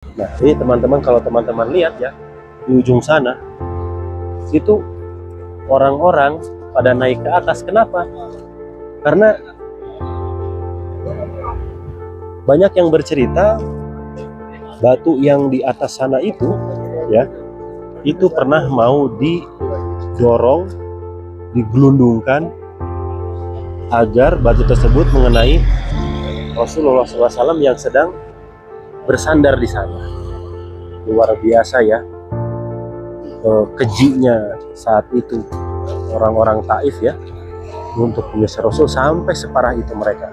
Nah, ini teman-teman, kalau teman-teman lihat ya, di ujung sana itu orang-orang pada naik ke atas. Kenapa? Karena banyak yang bercerita batu yang di atas sana itu ya, itu pernah mau didorong, digelundungkan agar batu tersebut mengenai Rasulullah SAW yang sedang bersandar di sana. Luar biasa ya kejinya saat itu orang-orang Taif ya, untuk menyisir Rasul sampai separah itu mereka.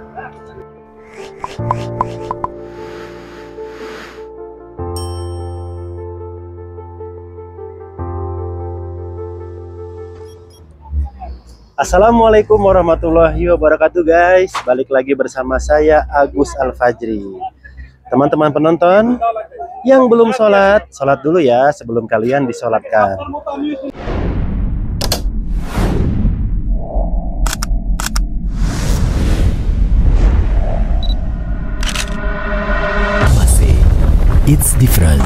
Assalamualaikum warahmatullahi wabarakatuh guys. Balik lagi bersama saya Agus Al-Fajri. Teman-teman penonton yang belum sholat, sholat dulu ya sebelum kalian disolatkan. It's different.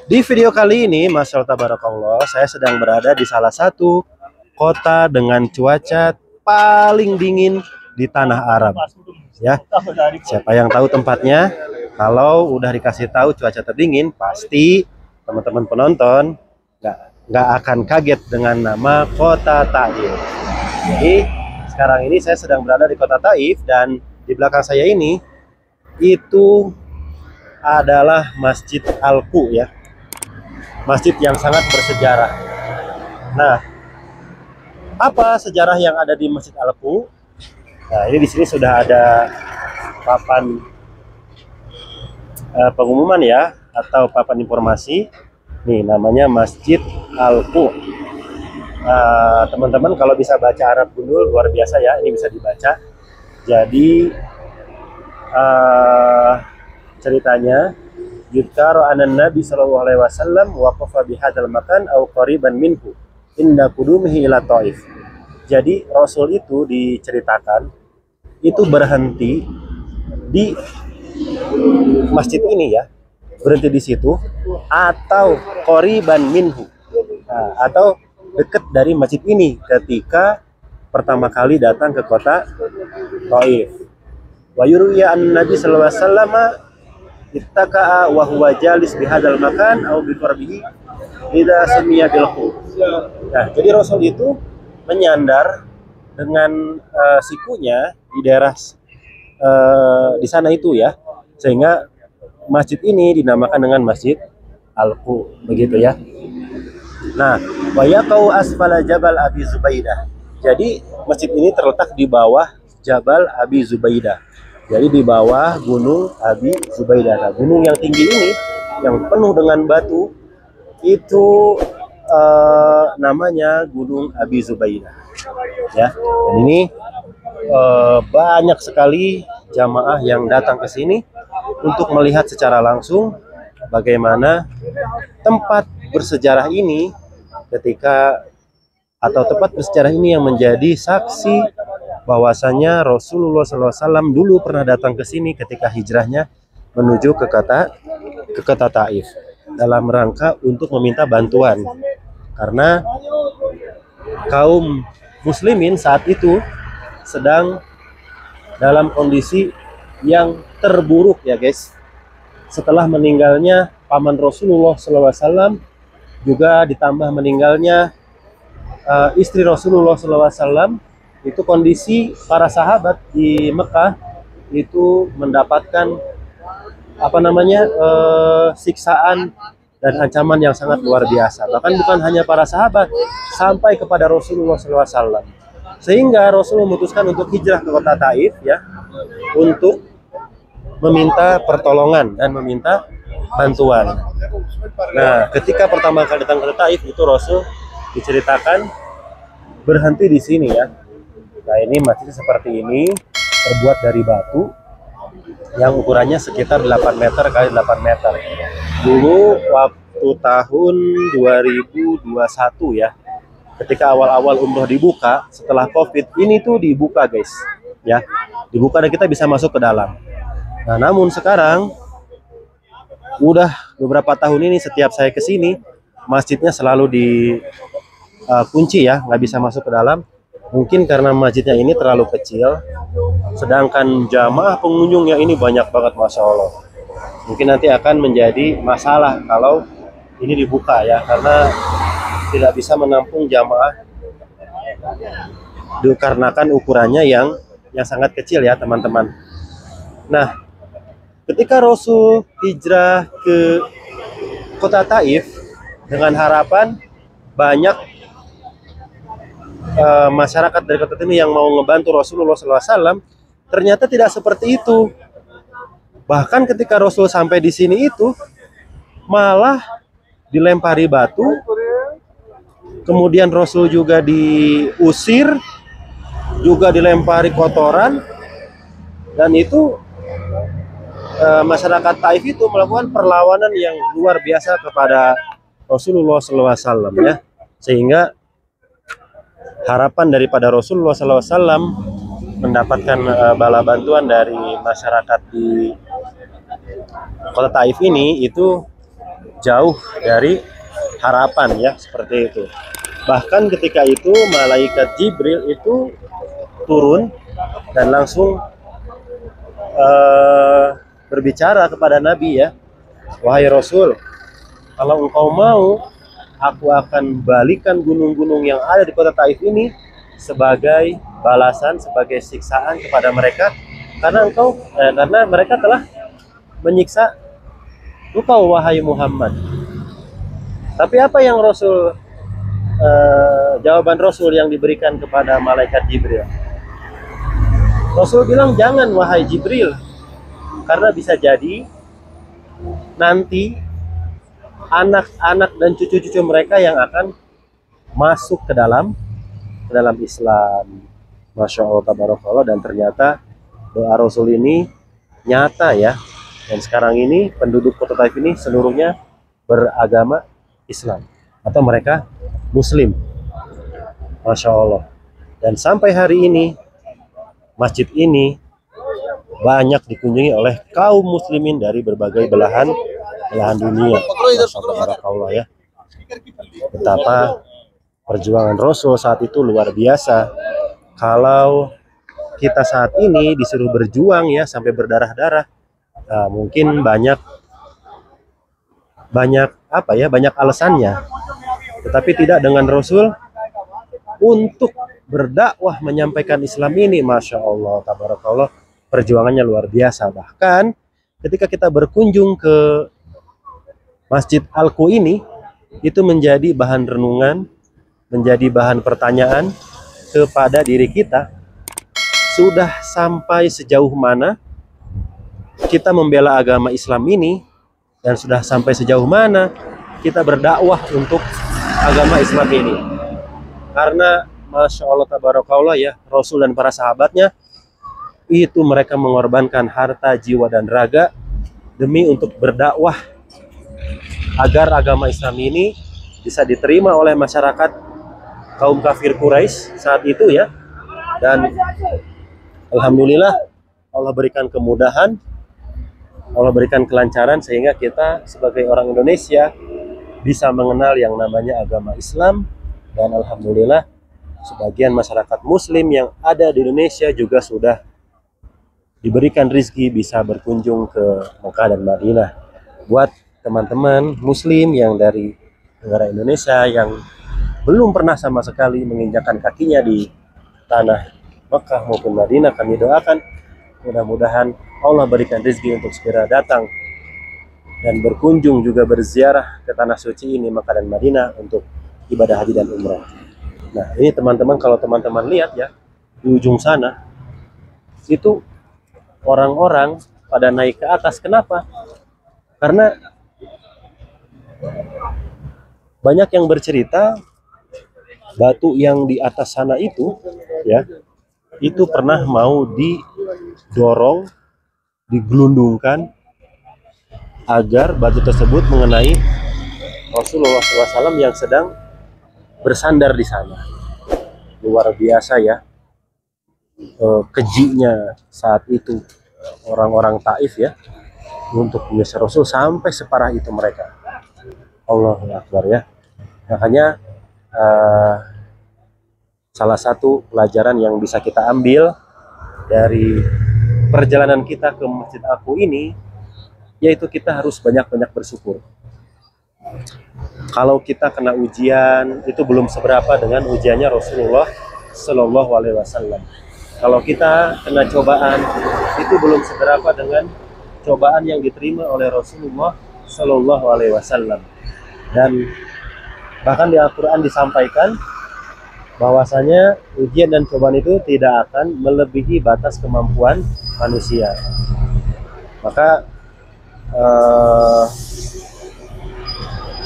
Di video kali ini, Masya Allah Tabarakallah, saya sedang berada di salah satu kota dengan cuaca paling dingin di tanah Arab. Ya, siapa yang tahu tempatnya? Kalau udah dikasih tahu cuaca terdingin, pasti teman-teman penonton nggak akan kaget dengan nama Kota Taif. Jadi sekarang ini saya sedang berada di Kota Taif, dan di belakang saya ini itu adalah Masjid Al-Qu ya. Masjid yang sangat bersejarah. Nah, apa sejarah yang ada di Masjid Al-Qu? Nah, ini di sini sudah ada papan pengumuman ya, atau papan informasi. Nih, namanya Masjid Al-Qu. Teman-teman kalau bisa baca Arab gundul, luar biasa ya, ini bisa dibaca. Jadi ceritanya, yudkaru anan Nabi sallallahu alaihi wasallam waqafa bihadzal makan au qariban minhu inda qudumihi ila Taif. Jadi Rasul itu diceritakan itu berhenti di masjid ini ya, berhenti di situ, atau qariban minhu, atau dekat dari masjid ini ketika pertama kali datang ke kota Taif. Wa yurwiya an Nabi sallallahu alaihi wasallam ittaka'a wa huwa jalis bihadzal makan au bi qarbihi idza sumiya bil qu. Nah, jadi Rasul itu menyandar dengan sikunya di daerah di sana itu ya, sehingga masjid ini dinamakan dengan Masjid Al-Qu, begitu ya. Nah, wa yaqau asfala Jabal Abi Zubaidah. Jadi masjid ini terletak di bawah Jabal Abi Zubaidah. Jadi di bawah Gunung Abi Zubaidah. Nah, gunung yang tinggi ini yang penuh dengan batu itu namanya Gunung Abi Zubaidah. Ya, dan ini banyak sekali jamaah yang datang ke sini untuk melihat secara langsung bagaimana tempat bersejarah ini tempat bersejarah ini yang menjadi saksi bahwasanya Rasulullah SAW dulu pernah datang ke sini ketika hijrahnya menuju ke kota Taif dalam rangka untuk meminta bantuan, karena kaum muslimin saat itu sedang dalam kondisi yang terburuk ya guys. Setelah meninggalnya paman Rasulullah SAW, juga ditambah meninggalnya istri Rasulullah SAW, itu kondisi para sahabat di Mekah itu mendapatkan siksaan dan ancaman yang sangat luar biasa. Bahkan bukan hanya para sahabat, sampai kepada Rasulullah SAW. Sehingga Rasul memutuskan untuk hijrah ke kota Taif ya, untuk meminta pertolongan dan meminta bantuan. Nah, ketika pertama kali datang ke Taif itu Rasul diceritakan berhenti di sini ya. Nah, ini masjid seperti ini, terbuat dari batu yang ukurannya sekitar 8 meter kali 8 meter. Dulu waktu tahun 2021 ya, ketika awal-awal umroh dibuka setelah COVID, ini tuh dibuka guys. ya, dibuka dan kita bisa masuk ke dalam. Nah, namun sekarang udah beberapa tahun ini setiap saya ke sini, masjidnya selalu dikunci ya, nggak bisa masuk ke dalam. Mungkin karena masjidnya ini terlalu kecil, sedangkan jamaah pengunjungnya ini banyak banget, masya Allah. Mungkin nanti akan menjadi masalah kalau ini dibuka ya, karena tidak bisa menampung jamaah dikarenakan ukurannya yang sangat kecil ya teman-teman. Nah, ketika Rasul hijrah ke kota Taif dengan harapan banyak masyarakat dari kota ini yang mau ngebantu Rasulullah SAW, ternyata tidak seperti itu. Bahkan ketika Rasul sampai di sini itu malah dilempari batu, kemudian Rasul juga diusir, juga dilempari kotoran, dan itu masyarakat Taif itu melakukan perlawanan yang luar biasa kepada Rasulullah SAW ya, sehingga harapan daripada Rasulullah SAW mendapatkan bala bantuan dari masyarakat di kota Taif ini itu jauh dari harapan ya, seperti itu. Bahkan ketika itu malaikat Jibril itu turun dan langsung berbicara kepada Nabi ya, wahai Rasul, kalau engkau mau, aku akan balikan gunung-gunung yang ada di kota Taif ini sebagai balasan, sebagai siksaan kepada mereka, karena karena mereka telah menyiksa engkau wahai Muhammad. Tapi apa yang Rasul jawaban Rasul yang diberikan kepada malaikat Jibril? Rasul bilang, jangan wahai Jibril, karena bisa jadi nanti anak-anak dan cucu-cucu mereka yang akan masuk ke dalam Islam. Masya Allah tabarakallah. Dan ternyata doa Rasul ini nyata ya. Dan sekarang ini penduduk kota Taif ini seluruhnya beragama Islam atau mereka Muslim. Masya Allah. Dan sampai hari ini masjid ini banyak dikunjungi oleh kaum muslimin dari berbagai belahan dunia. Masya Allah ya. Betapa perjuangan Rasul saat itu luar biasa. Kalau kita saat ini disuruh berjuang ya sampai berdarah-darah, nah, mungkin banyak alasannya. Tetapi tidak dengan Rasul untuk berdakwah menyampaikan Islam ini. Masya Allah tabarakallah, perjuangannya luar biasa. Bahkan ketika kita berkunjung ke Masjid Al-Qu ini, itu menjadi bahan renungan, menjadi bahan pertanyaan kepada diri kita. Sudah sampai sejauh mana kita membela agama Islam ini, dan sudah sampai sejauh mana kita berdakwah untuk agama Islam ini. Karena Masya Allah tabarakallah ya, Rasul dan para sahabatnya itu mereka mengorbankan harta, jiwa, dan raga demi untuk berdakwah agar agama Islam ini bisa diterima oleh masyarakat kaum kafir Quraisy saat itu ya. Dan alhamdulillah Allah berikan kemudahan, Allah berikan kelancaran sehingga kita sebagai orang Indonesia bisa mengenal yang namanya agama Islam. Dan alhamdulillah sebagian masyarakat muslim yang ada di Indonesia juga sudah diberikan rezeki bisa berkunjung ke Mekah dan Madinah. Buat teman-teman muslim yang dari negara Indonesia yang belum pernah sama sekali menginjakkan kakinya di tanah Mekah maupun Madinah, kami doakan mudah-mudahan Allah berikan rezeki untuk segera datang dan berkunjung juga berziarah ke tanah suci ini, Mekah dan Madinah, untuk ibadah haji dan umrah. Nah ini teman-teman, kalau teman-teman lihat ya, di ujung sana itu orang-orang pada naik ke atas. Kenapa? Karena banyak yang bercerita batu yang di atas sana itu ya, itu pernah mau didorong, digelundungkan agar batu tersebut mengenai Rasulullah SAW yang sedang bersandar di sana. Luar biasa ya. kejinya saat itu orang-orang Taif ya untuk mengusir Rasul, sampai separah itu mereka. Allahu Akbar ya. Makanya salah satu pelajaran yang bisa kita ambil dari perjalanan kita ke Masjid Aku ini, yaitu kita harus banyak-banyak bersyukur. Kalau kita kena ujian, itu belum seberapa dengan ujiannya Rasulullah Shallallahu Alaihi Wasallam. Kalau kita kena cobaan, itu belum seberapa dengan cobaan yang diterima oleh Rasulullah Shallallahu Alaihi Wasallam. Dan bahkan di Al-Quran disampaikan bahwasanya ujian dan cobaan itu tidak akan melebihi batas kemampuan manusia. Maka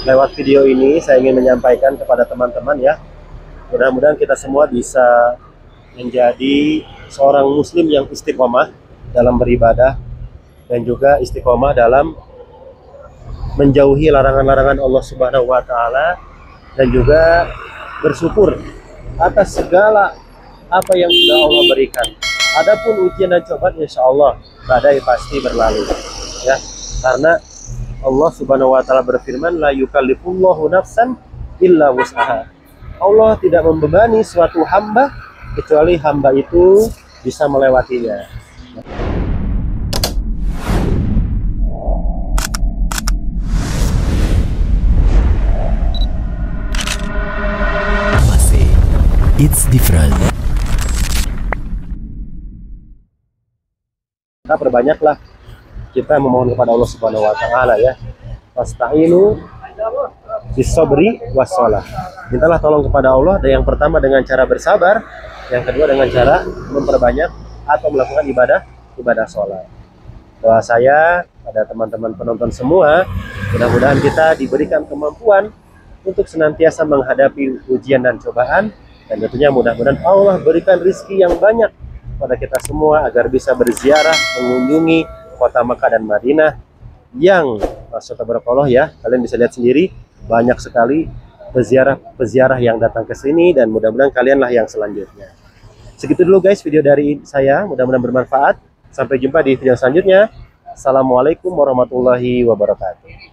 lewat video ini saya ingin menyampaikan kepada teman-teman ya, mudah-mudahan kita semua bisa menjadi seorang muslim yang istiqomah dalam beribadah dan juga istiqomah dalam menjauhi larangan-larangan Allah Subhanahu wa Ta'ala, dan juga bersyukur atas segala apa yang sudah Allah berikan. Adapun ujian dan cobaan, insya Allah badai pasti berlalu ya, karena Allah Subhanahu wa Ta'ala berfirman, la yukallifullahu nafsan illa wus'aha. Allah tidak membebani suatu hamba kecuali hamba itu bisa melewatinya. It's different. Kita perbanyaklah kita memohon kepada Allah Subhanahu wa Ta'ala ya. Fasta'inu bis-sabri was-shalah. Mintalah tolong kepada Allah, yang pertama dengan cara bersabar, yang kedua dengan cara memperbanyak atau melakukan ibadah sholat. Doa saya pada teman-teman penonton semua, mudah-mudahan kita diberikan kemampuan untuk senantiasa menghadapi ujian dan cobaan. Dan tentunya mudah-mudahan Allah berikan rizki yang banyak pada kita semua agar bisa berziarah mengunjungi kota Makkah dan Madinah yang masya Allah ya, kalian bisa lihat sendiri banyak sekali peziarah yang datang ke sini, dan mudah-mudahan kalianlah yang selanjutnya. Segitu dulu guys video dari saya, mudah-mudahan bermanfaat. Sampai jumpa di video selanjutnya. Assalamualaikum warahmatullahi wabarakatuh.